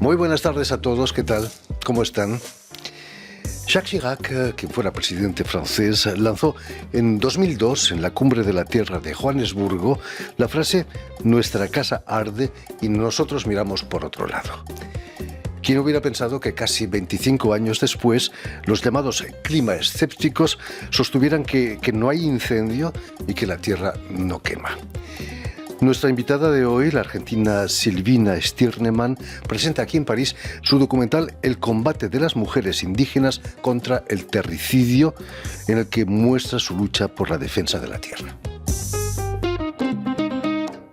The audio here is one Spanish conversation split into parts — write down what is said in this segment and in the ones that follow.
Muy buenas tardes a todos, ¿qué tal? ¿Cómo están? Jacques Chirac, quien fuera presidente francés, lanzó en 2002, en la Cumbre de la Tierra de Johannesburgo, la frase «Nuestra casa arde y nosotros miramos por otro lado». ¿Quién hubiera pensado que casi 25 años después los llamados climaescépticos sostuvieran que no hay incendio y que la Tierra no quema? Nuestra invitada de hoy, la argentina Silvina Stirnemann, presenta aquí en París su documental El combate de las mujeres indígenas contra el terricidio, en el que muestra su lucha por la defensa de la tierra.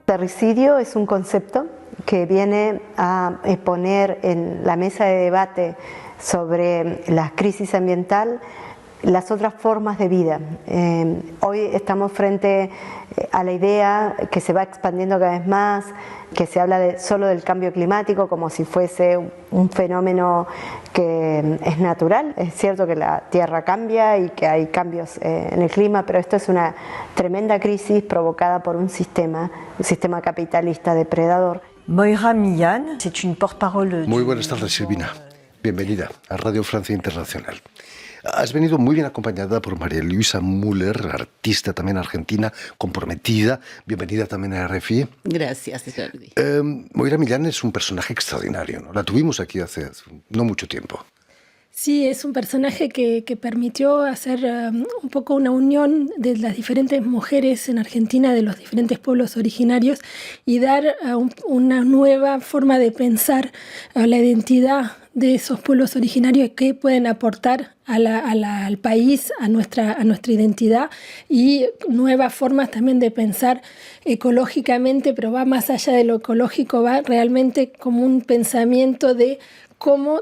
Terricidio es un concepto que viene a poner en la mesa de debate sobre la crisis ambiental las otras formas de vida. Hoy estamos frente a la idea que se va expandiendo cada vez más, que se habla solo del cambio climático como si fuese un fenómeno que es natural. Es cierto que la Tierra cambia y que hay cambios en el clima, pero esto es una tremenda crisis provocada por un sistema capitalista depredador. Moira Millán, c'est une porte-parole. Muy buenas tardes, Silvina. Bienvenida a Radio Francia Internacional. Has venido muy bien acompañada por María Luisa Müller, artista también argentina, comprometida. Bienvenida también a RFI. Gracias, Jordi. Moira Millán es un personaje extraordinario, ¿no? La tuvimos aquí hace no mucho tiempo. Sí, es un personaje que permitió hacer un poco una unión de las diferentes mujeres en Argentina, de los diferentes pueblos originarios, y dar una nueva forma de pensar la identidad de esos pueblos originarios que pueden aportar al país, a nuestra identidad, y nuevas formas también de pensar ecológicamente, pero va más allá de lo ecológico, va realmente como un pensamiento de cómo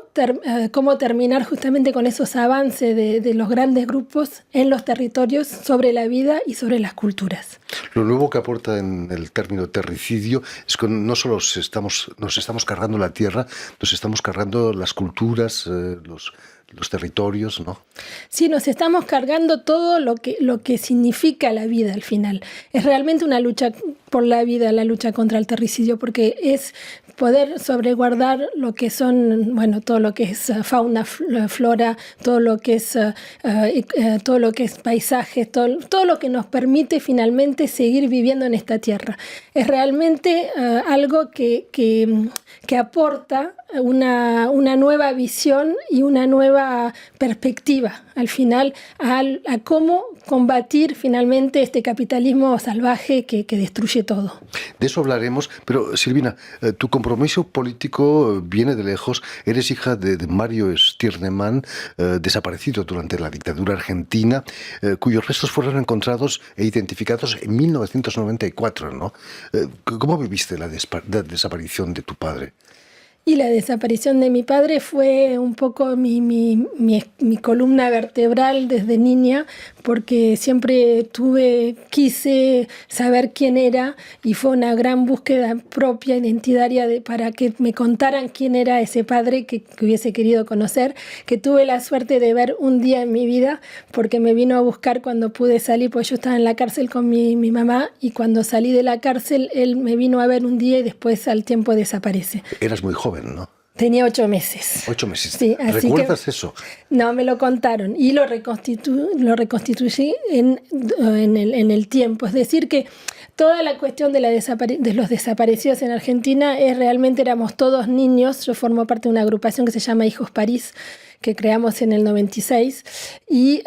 terminar justamente con esos avances de los grandes grupos en los territorios sobre la vida y sobre las culturas. Lo nuevo que aporta en el término terricidio es que no solo nos estamos cargando la tierra, nos estamos cargando las culturas, los territorios, ¿no? Sí, nos estamos cargando todo lo que significa la vida al final. Es realmente una lucha por la vida, la lucha contra el terricidio, porque es poder sobreguardar lo que son, bueno, todo lo que es fauna, flora, todo lo que es paisajes, todo lo que nos permite finalmente seguir viviendo en esta tierra. Es realmente algo que aporta una nueva visión y una nueva perspectiva al final a cómo combatir finalmente este capitalismo salvaje que destruye todo. De eso hablaremos, pero Silvina, tu compromiso político viene de lejos. Eres hija de Mario Stirnemann, desaparecido durante la dictadura argentina, cuyos restos fueron encontrados e identificados en 1994, ¿no? ¿Cómo viviste la desaparición de tu padre? Y la desaparición de mi padre fue un poco mi columna vertebral desde niña, porque siempre quise saber quién era, y fue una gran búsqueda propia, identitaria, para que me contaran quién era ese padre que hubiese querido conocer, que tuve la suerte de ver un día en mi vida, porque me vino a buscar cuando pude salir, porque yo estaba en la cárcel con mi mamá, y cuando salí de la cárcel, él me vino a ver un día y después al tiempo desaparece. Eras muy joven, ¿no? Tenía 8 meses. 8 meses. Sí, así ¿recuerdas que, eso? No, me lo contaron y lo reconstituí en el tiempo. Es decir, que toda la cuestión de los desaparecidos en Argentina realmente éramos todos niños. Yo formo parte de una agrupación que se llama Hijos París, que creamos en el 96, y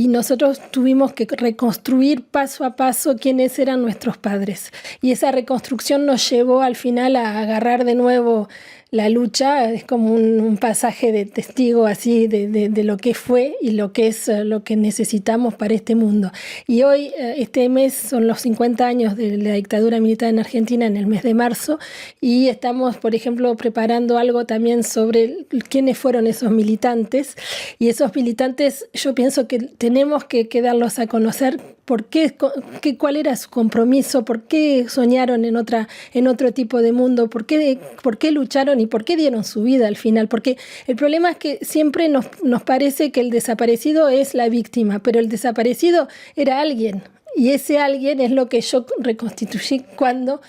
nosotros tuvimos que reconstruir paso a paso quiénes eran nuestros padres. Y esa reconstrucción nos llevó al final a agarrar de nuevo la lucha. Es como un pasaje de testigo así de lo que fue y lo que es lo que necesitamos para este mundo. Y hoy, este mes, son los 50 años de la dictadura militar en Argentina, en el mes de marzo, y estamos, por ejemplo, preparando algo también sobre quiénes fueron esos militantes. Y esos militantes, yo pienso que tenemos que darlos a conocer. ¿Cuál era su compromiso? ¿Por qué soñaron en otro tipo de mundo? ¿Por qué lucharon y por qué dieron su vida al final? Porque el problema es que siempre nos parece que el desaparecido es la víctima, pero el desaparecido era alguien. Y ese alguien es lo que yo reconstituí cuando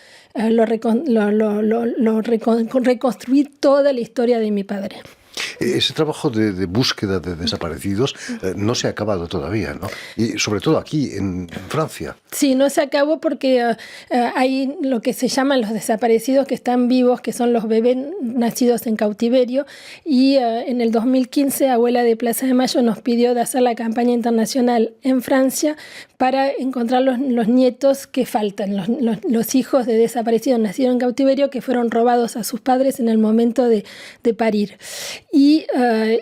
reconstruí toda la historia de mi padre. Ese trabajo de búsqueda de desaparecidos no se ha acabado todavía, ¿no? Y sobre todo aquí, en Francia. Sí, no se acabó porque hay lo que se llaman los desaparecidos que están vivos, que son los bebés nacidos en cautiverio. Y en el 2015, Abuela de Plaza de Mayo nos pidió de hacer la campaña internacional en Francia para encontrar los nietos que faltan, los hijos de desaparecidos nacidos en cautiverio que fueron robados a sus padres en el momento de parir. Y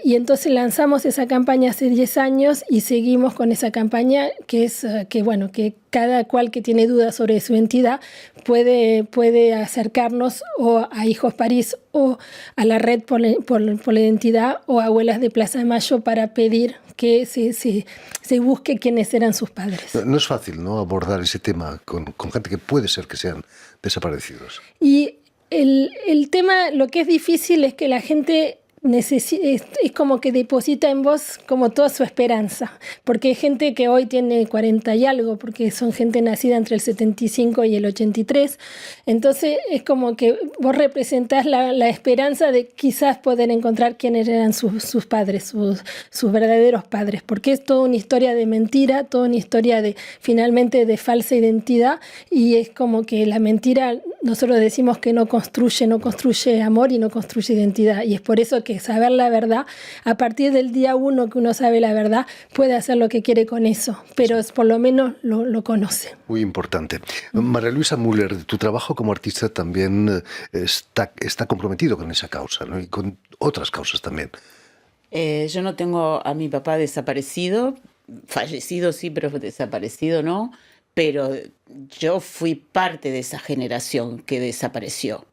entonces lanzamos esa campaña hace 10 años y seguimos con esa campaña que es que cada cual que tiene dudas sobre su identidad puede acercarnos o a Hijos París o a la Red por la Identidad o a Abuelas de Plaza de Mayo para pedir que se busque quiénes eran sus padres. No es fácil, ¿no?, abordar ese tema con gente que puede ser que sean desaparecidos. Y el tema, lo que es difícil es que la gente es como que deposita en vos como toda su esperanza, porque hay gente que hoy tiene 40 y algo, porque son gente nacida entre el 75 y el 83, entonces es como que vos representás la esperanza de quizás poder encontrar quiénes eran sus padres, sus verdaderos padres, porque es toda una historia de mentira, toda una historia finalmente de falsa identidad, y es como que la mentira, nosotros decimos que no construye amor y no construye identidad, y es por eso que saber la verdad, a partir del día 1 que uno sabe la verdad, puede hacer lo que quiere con eso, pero por lo menos lo conoce. Muy importante. María Luisa Müller, tu trabajo como artista también está comprometido con esa causa, ¿no?, y con otras causas también. Yo no tengo a mi papá desaparecido, fallecido sí, pero desaparecido no, pero yo fui parte de esa generación que desapareció.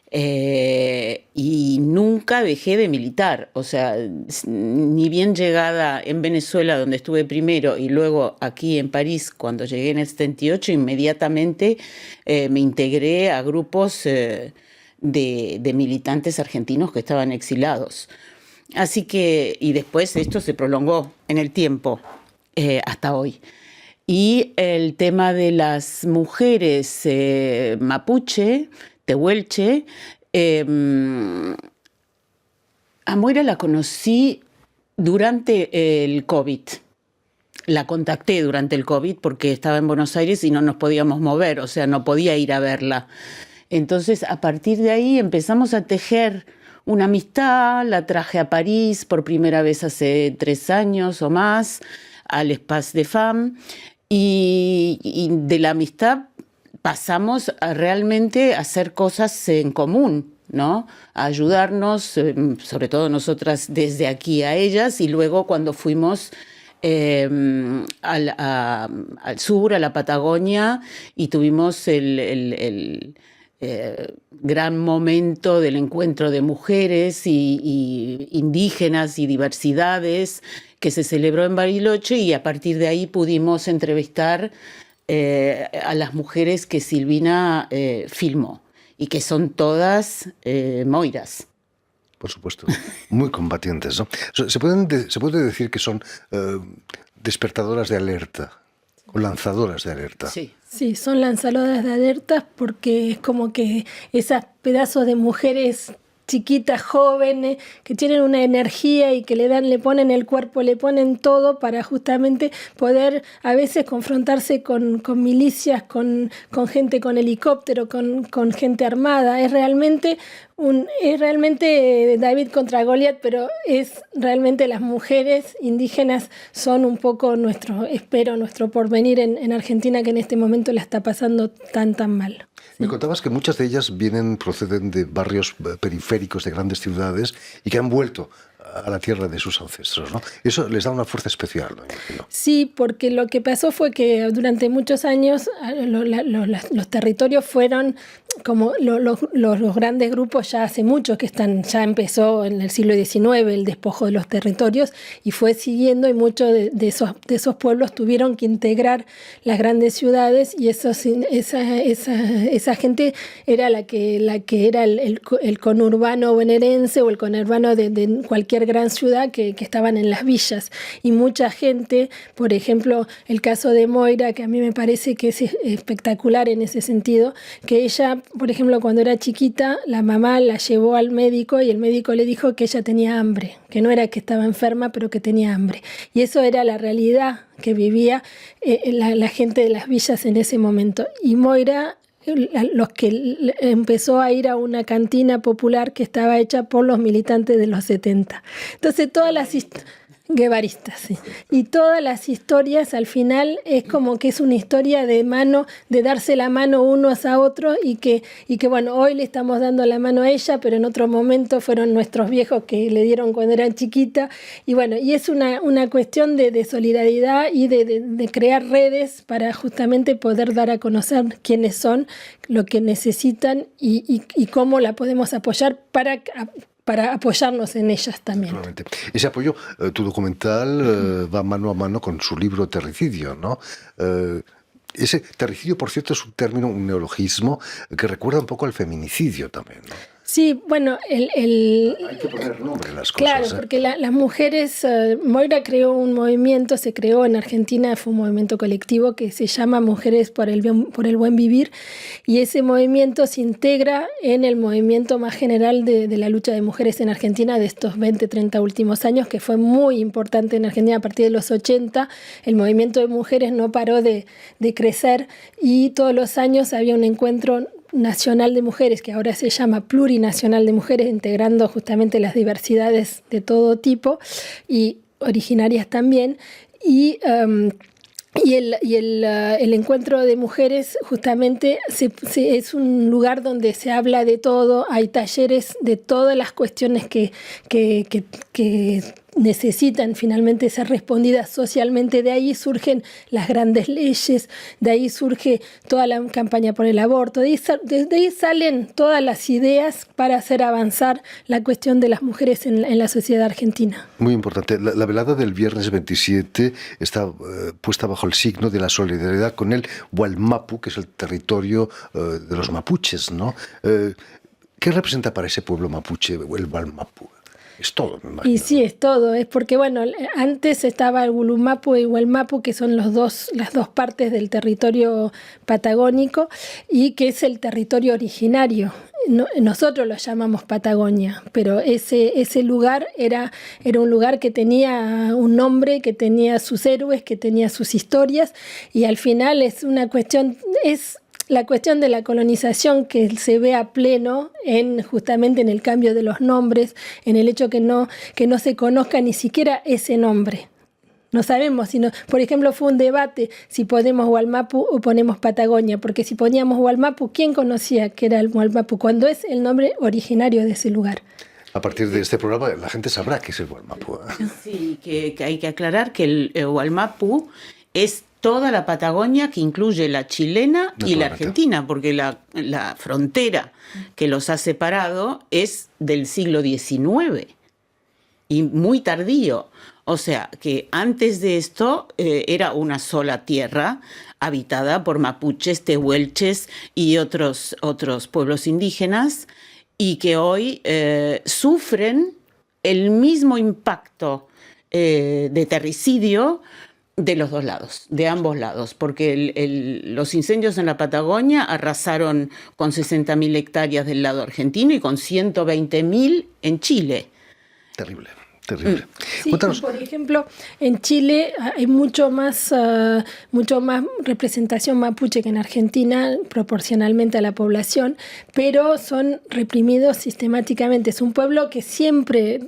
Y nunca dejé de militar, o sea, ni bien llegada en Venezuela, donde estuve primero, y luego aquí en París, cuando llegué en el 78, inmediatamente me integré a grupos de militantes argentinos que estaban exilados. Así que, y después esto se prolongó en el tiempo, hasta hoy. Y el tema de las mujeres mapuche, tehuelche, a Moira la conocí durante el COVID. La contacté durante el COVID porque estaba en Buenos Aires y no nos podíamos mover, o sea, no podía ir a verla. Entonces, a partir de ahí empezamos a tejer una amistad, la traje a París por primera vez hace 3 años o más, al Espace des Femmes, y de la amistad pasamos a realmente hacer cosas en común, ¿no? A ayudarnos, sobre todo nosotras desde aquí a ellas, y luego cuando fuimos al sur, a la Patagonia, y tuvimos el gran momento del encuentro de mujeres y indígenas y diversidades que se celebró en Bariloche, y a partir de ahí pudimos entrevistar a las mujeres que Silvina filmó y que son todas moiras. Por supuesto, muy combatientes, ¿no? Se puede decir que son despertadoras de alerta o lanzadoras de alerta. Sí. Sí, son lanzadoras de alertas porque es como que esos pedazos de mujeres chiquitas, jóvenes, que tienen una energía y que le ponen el cuerpo, le ponen todo para justamente poder a veces confrontarse con milicias, con gente con helicóptero, con gente armada. Es realmente David contra Goliat, pero es realmente las mujeres indígenas son un poco nuestro porvenir en Argentina, que en este momento la está pasando tan mal. Me contabas que muchas de ellas proceden de barrios periféricos de grandes ciudades y que han vuelto a la tierra de sus ancestros, ¿no? Eso les da una fuerza especial, ¿no? Sí, porque lo que pasó fue que durante muchos años los territorios fueron como los grandes grupos ya hace mucho que están, ya empezó en el siglo XIX el despojo de los territorios y fue siguiendo, y muchos de esos pueblos tuvieron que integrar las grandes ciudades, y esa gente era la que era el conurbano bonaerense o el conurbano de cualquier gran ciudad que estaban en las villas. Y mucha gente, por ejemplo, el caso de Moira, que a mí me parece que es espectacular en ese sentido, que ella, por ejemplo, cuando era chiquita, la mamá la llevó al médico y el médico le dijo que ella tenía hambre, que no era que estaba enferma, pero que tenía hambre. Y eso era la realidad que vivía la gente de las villas en ese momento. Y Moira, los que empezó a ir a una cantina popular que estaba hecha por los militantes de los 70. Entonces todas las guevaristas, sí. Y todas las historias al final es como que es una historia de darse la mano unos a otros, y que bueno, hoy le estamos dando la mano a ella, pero en otro momento fueron nuestros viejos que le dieron cuando eran chiquita. Y bueno, y es una cuestión de solidaridad y de crear redes para justamente poder dar a conocer quiénes son, lo que necesitan y cómo la podemos apoyar para apoyarnos en ellas también. Probablemente. Ese apoyo, tu documental va mano a mano con su libro Terricidio, ¿no? Ese terricidio, por cierto, es un término, un neologismo que recuerda un poco al feminicidio también, ¿no? Sí, bueno, hay que poner nombre a las cosas. Claro, porque las mujeres, Moira creó un movimiento, se creó en Argentina, fue un movimiento colectivo que se llama Mujeres por el Buen Vivir, y ese movimiento se integra en el movimiento más general de la lucha de mujeres en Argentina de estos 20, 30 últimos años, que fue muy importante en Argentina a partir de los 80. El movimiento de mujeres no paró de crecer, y todos los años había un encuentro nacional de mujeres, que ahora se llama plurinacional de mujeres, integrando justamente las diversidades de todo tipo y originarias también. Y el encuentro de mujeres justamente es un lugar donde se habla de todo, hay talleres de todas las cuestiones que necesitan finalmente ser respondidas socialmente. De ahí surgen las grandes leyes, de ahí surge toda la campaña por el aborto, de ahí salen todas las ideas para hacer avanzar la cuestión de las mujeres en la sociedad argentina. Muy importante. La velada del viernes 27 está puesta bajo el signo de la solidaridad con el Wallmapu, que es el territorio de los mapuches, ¿no? ¿Qué representa para ese pueblo mapuche el Wallmapu? Es todo, me imagino. Y sí, es todo. Es porque, bueno, antes estaba el Gulumapu y el Wallmapu, que son las dos partes del territorio patagónico, y que es el territorio originario. Nosotros lo llamamos Patagonia, pero ese lugar era un lugar que tenía un nombre, que tenía sus héroes, que tenía sus historias, y al final es una cuestión... La cuestión de la colonización que se ve a pleno justamente en el cambio de los nombres, en el hecho que no se conozca ni siquiera ese nombre. No sabemos, por ejemplo, fue un debate si ponemos Wallmapu o ponemos Patagonia, porque si poníamos Wallmapu, ¿quién conocía que era el Wallmapu? Cuando es el nombre originario de ese lugar. A partir de este programa la gente sabrá qué es el Wallmapu. Sí, que hay que aclarar que el Wallmapu es toda la Patagonia, que incluye la chilena y la argentina, porque la frontera que los ha separado es del siglo XIX y muy tardío. O sea, que antes de esto era una sola tierra habitada por mapuches, tehuelches y otros pueblos indígenas, y que hoy sufren el mismo impacto de terricidio de los dos lados, de ambos lados, porque los incendios en la Patagonia arrasaron con 60.000 hectáreas del lado argentino y con 120.000 en Chile. Terrible. Terrible. Sí, por ejemplo, en Chile hay mucho más representación mapuche que en Argentina, proporcionalmente a la población, pero son reprimidos sistemáticamente. Es un pueblo que siempre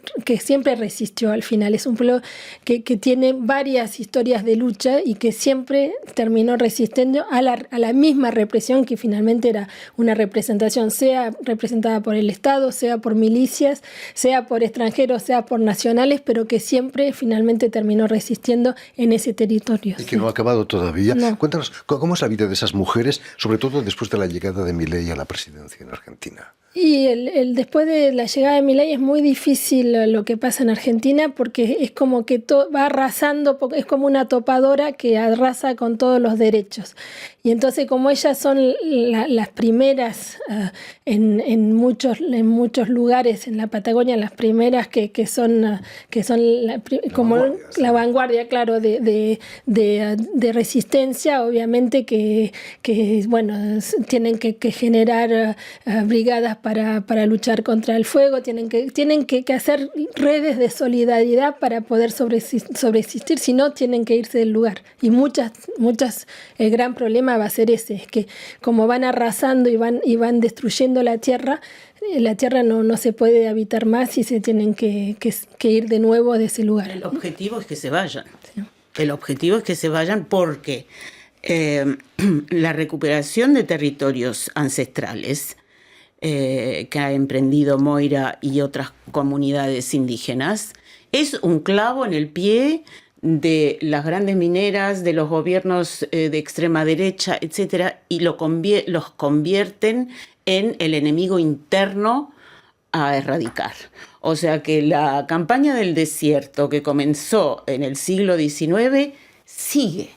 resistió al final. Es un pueblo que tiene varias historias de lucha y que siempre terminó resistiendo a la misma represión, que finalmente era una representación, sea representada por el Estado, sea por milicias, sea por extranjeros, sea por nacionales, constitucionales, pero que siempre finalmente terminó resistiendo en ese territorio. Y que no ha acabado todavía. No. Cuéntanos, ¿cómo es la vida de esas mujeres, sobre todo después de la llegada de Milei a la presidencia en Argentina? Y después de la llegada de Milei es muy difícil lo que pasa en Argentina, porque es como que va arrasando, es como una topadora que arrasa con todos los derechos. Y entonces, como ellas son las primeras en muchos lugares en la Patagonia, las primeras que son como la vanguardia, claro, de resistencia, obviamente que bueno, tienen que generar brigadas para luchar contra el fuego, tienen que hacer redes de solidaridad para poder sobreexistir, si no tienen que irse del lugar. Y el gran problema va a ser ese, es que como van arrasando y van destruyendo la tierra no se puede habitar más y se tienen que ir de nuevo de ese lugar. El objetivo es que se vayan. Sí. El objetivo es que se vayan porque la recuperación de territorios ancestrales que ha emprendido Moira y otras comunidades indígenas es un clavo en el pie de las grandes mineras, de los gobiernos de extrema derecha, etcétera, y los convierten en el enemigo interno a erradicar. O sea que la campaña del desierto que comenzó en el siglo XIX sigue.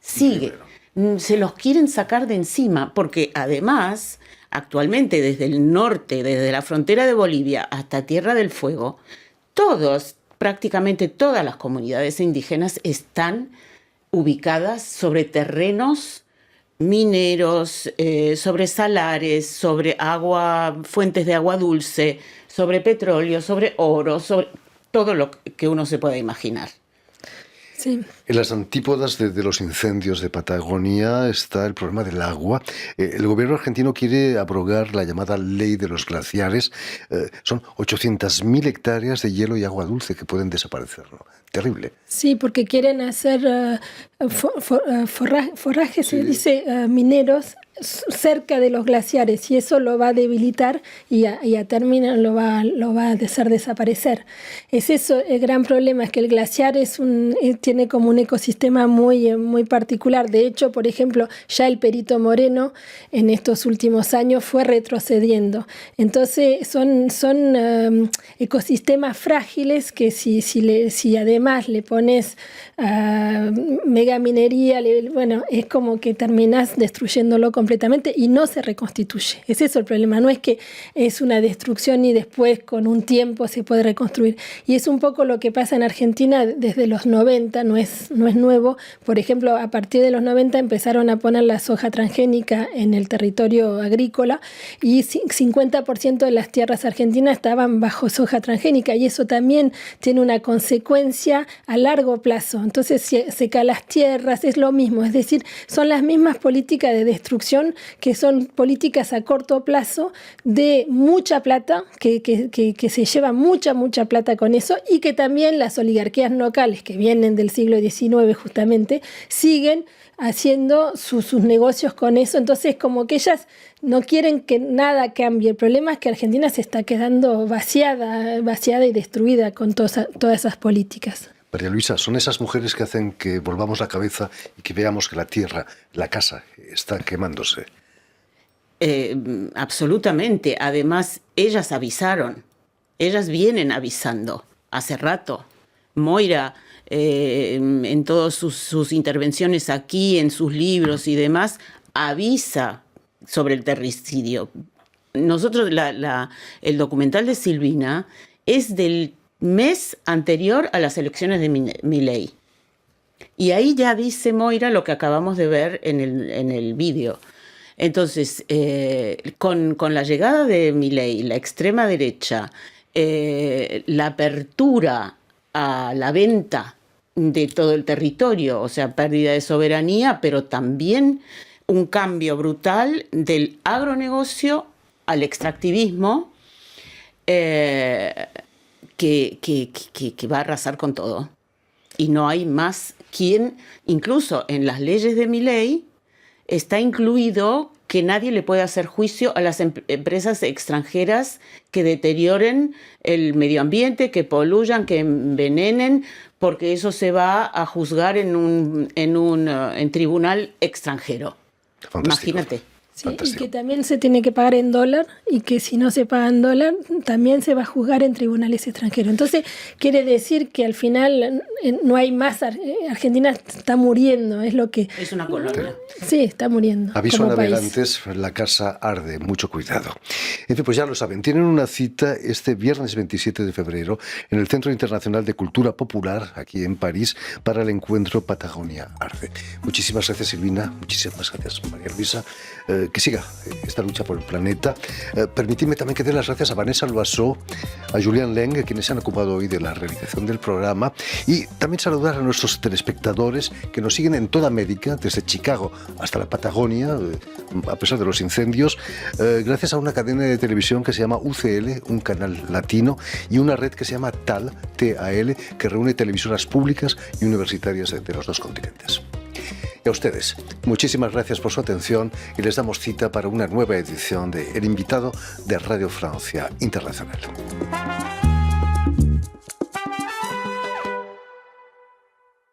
Se los quieren sacar de encima, porque además, actualmente desde el norte, desde la frontera de Bolivia hasta Tierra del Fuego, prácticamente todas las comunidades indígenas están ubicadas sobre terrenos mineros, sobre salares, sobre fuentes de agua dulce, sobre petróleo, sobre oro, sobre todo lo que uno se pueda imaginar. Sí. En las antípodas de los incendios de Patagonia está el problema del agua. El gobierno argentino quiere abrogar la llamada ley de los glaciares. Son 800.000 hectáreas de hielo y agua dulce que pueden desaparecer, ¿no? Terrible. Sí, porque quieren hacer forrajes, sí, se dice, mineros cerca de los glaciares, y eso lo va a debilitar y a término lo va a hacer desaparecer. Es eso el gran problema, es que el glaciar tiene como un ecosistema muy particular. De hecho, por ejemplo, ya el Perito Moreno en estos últimos años fue retrocediendo. Entonces son ecosistemas frágiles que si además le pones megaminería, bueno, es como que terminás destruyéndolo completamente y no se reconstituye. Es eso el problema, no es que es una destrucción y después con un tiempo se puede reconstruir. Y es un poco lo que pasa en Argentina desde los 90, no es nuevo. Por ejemplo, a partir de los 90 empezaron a poner la soja transgénica en el territorio agrícola y 50% de las tierras argentinas estaban bajo soja transgénica, y eso también tiene una consecuencia a largo plazo. Entonces seca las tierras, es lo mismo, es decir, son las mismas políticas de destrucción que son políticas a corto plazo de mucha plata, que se lleva mucha plata con eso, y que también las oligarquías locales que vienen del siglo XIX justamente siguen haciendo sus negocios con eso. Entonces como que ellas no quieren que nada cambie. El problema es que Argentina se está quedando vaciada y destruida con todas esas políticas. María Luisa, son esas mujeres que hacen que volvamos la cabeza y que veamos que la tierra, la casa, está quemándose. Absolutamente. Además, ellas avisaron. Ellas vienen avisando hace rato. Moira, en todas sus intervenciones aquí, en sus libros y demás, avisa sobre el terricidio. Nosotros, el documental de Silvina es del mes anterior a las elecciones de Milei. Y ahí ya dice Moira lo que acabamos de ver en el vídeo. Entonces, con la llegada de Milei, la extrema derecha, la apertura a la venta de todo el territorio, o sea, pérdida de soberanía, pero también un cambio brutal del agronegocio al extractivismo, que va a arrasar con todo. Y no hay más quien, incluso en las leyes de Milei, está incluido que nadie le puede hacer juicio a las empresas extranjeras que deterioren el medio ambiente, que poluyan, que envenenen, porque eso se va a juzgar en tribunal extranjero. Fantástico. Sí, Imagínate. y Fantástico. que también se tiene que pagar en dólar y que si no se paga en dólar también se va a juzgar en tribunales extranjeros. Entonces quiere decir que al final no hay más, Argentina está muriendo, es lo que... Es una colonia. Sí, está muriendo. Aviso a como país. navegantes, la casa arde, mucho cuidado. En fin, pues ya lo saben, tienen una cita este viernes 27 de febrero en el Centro Internacional de Cultura Popular, aquí en París, para el encuentro Patagonia Arde. Muchísimas gracias, Silvina, muchísimas gracias, María Luisa. Que siga esta lucha por el planeta. Permitidme también que dé las gracias a Vanessa Loiseau, a Julián Leng, quienes se han ocupado hoy de la realización del programa, y también saludar a nuestros telespectadores que nos siguen en toda América, desde Chicago hasta la Patagonia, a pesar de los incendios, gracias a una cadena de televisión que se llama UCL, un canal latino, y una red que se llama TAL, TAL, que reúne televisoras públicas y universitarias de los dos continentes. Y a ustedes, muchísimas gracias por su atención y les damos cita para una nueva edición de El Invitado de Radio Francia Internacional.